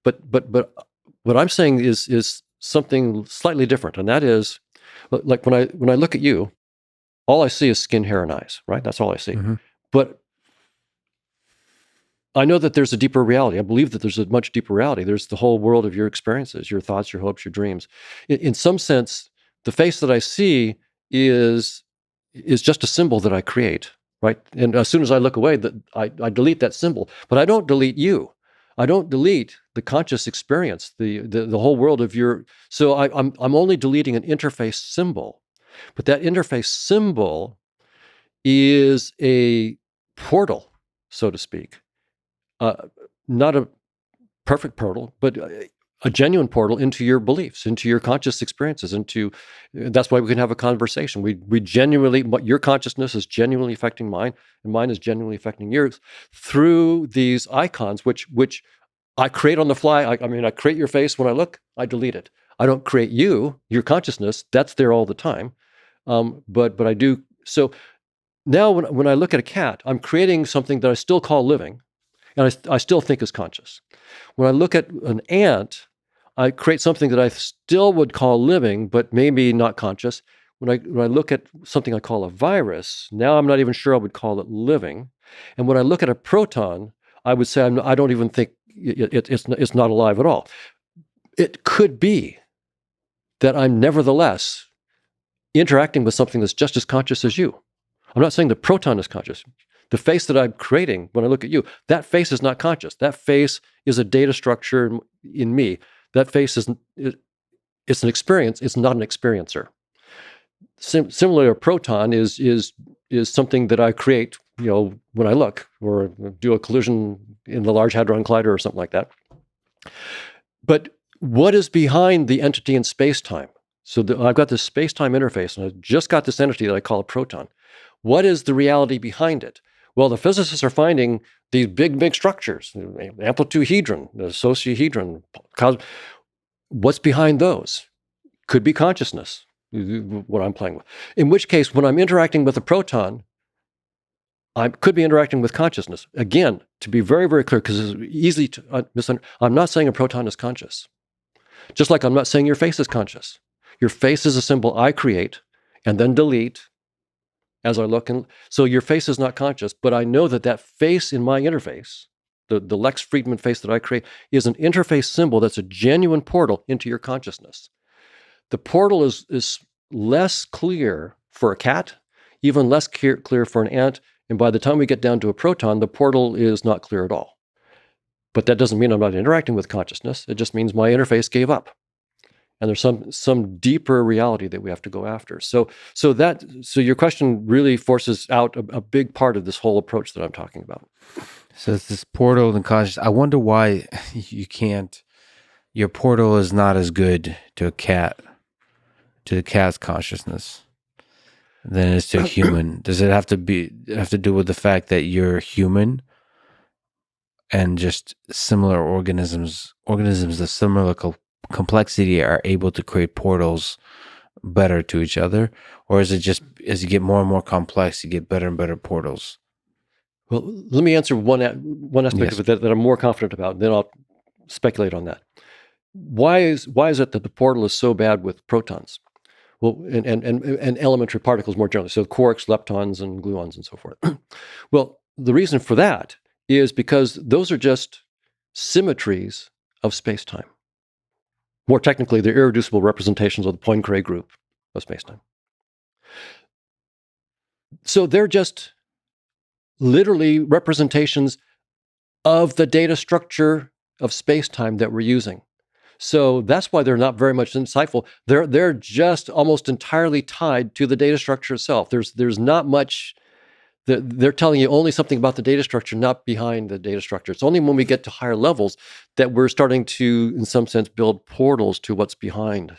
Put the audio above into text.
But what I'm saying is something slightly different, and that is, like when I look at you, all I see is skin, hair, and eyes. Right? That's all I see. Mm-hmm. But I know that there's a deeper reality. I believe that there's a much deeper reality. There's the whole world of your experiences, your thoughts, your hopes, your dreams. In some sense, the face that I see is just a symbol that I create, right? And as soon as I look away, I delete that symbol. But I don't delete you. I don't delete the conscious experience, the whole world of your. So I'm only deleting an interface symbol, but that interface symbol is a portal, so to speak. Not a perfect portal, but a genuine portal into your beliefs, into your conscious experiences, that's why we can have a conversation. We genuinely, your consciousness is genuinely affecting mine, and mine is genuinely affecting yours through these icons, which I create on the fly. I mean, I create your face when I look, I delete it. I don't create you, your consciousness, that's there all the time. But I do. So now when I look at a cat, I'm creating something that I still call living, and I still think is conscious. When I look at an ant, I create something that I still would call living, but maybe not conscious. When I look at something I call a virus, now I'm not even sure I would call it living. And when I look at a proton, I would say I don't even think it's not alive at all. It could be that I'm nevertheless interacting with something that's just as conscious as you. I'm not saying the proton is conscious. The face that I'm creating when I look at you, that face is not conscious. That face is a data structure in me. That face it's an experience. It's not an experiencer. Similarly, a proton is something that I create, when I look or do a collision in the Large Hadron Collider or something like that. But what is behind the entity in space-time? So I've got this space-time interface, and I've just got this entity that I call a proton. What is the reality behind it? Well, the physicists are finding these big structures, the amplitude-hedron, the sociohedron. What's behind those? Could be consciousness, what I'm playing with. In which case, when I'm interacting with a proton, I could be interacting with consciousness. Again, to be very, very clear, because it's easy to misunderstand, I'm not saying a proton is conscious. Just like I'm not saying your face is conscious. Your face is a symbol I create and then delete as I look. And so your face is not conscious, but I know that face in my interface, the Lex Fridman face that I create, is an interface symbol that's a genuine portal into your consciousness. The portal is less clear for a cat, even less clear for an ant, and by the time we get down to a proton, the portal is not clear at all. But that doesn't mean I'm not interacting with consciousness. It just means my interface gave up. And there's some deeper reality that we have to go after. So your question really forces out a big part of this whole approach that I'm talking about. So it's this portal and consciousness. I wonder why your portal is not as good to the cat's consciousness than it is to a human. Does it have to do with the fact that you're human and just similar organisms of similar complexity are able to create portals better to each other? Or is it just as you get more and more complex, you get better and better portals? Well, let me answer one aspect of it that I'm more confident about, and then I'll speculate on that. Why is it that the portal is so bad with protons? Well, and elementary particles more generally, so quarks, leptons, and gluons, and so forth. Well, the reason for that is because those are just symmetries of space-time. More technically, they're irreducible representations of the Poincare group of spacetime. So they're just literally representations of the data structure of spacetime that we're using. So that's why they're not very much insightful. They're just almost entirely tied to the data structure itself. There's not much. They're telling you only something about the data structure, not behind the data structure. It's only when we get to higher levels that we're starting to, in some sense, build portals to what's behind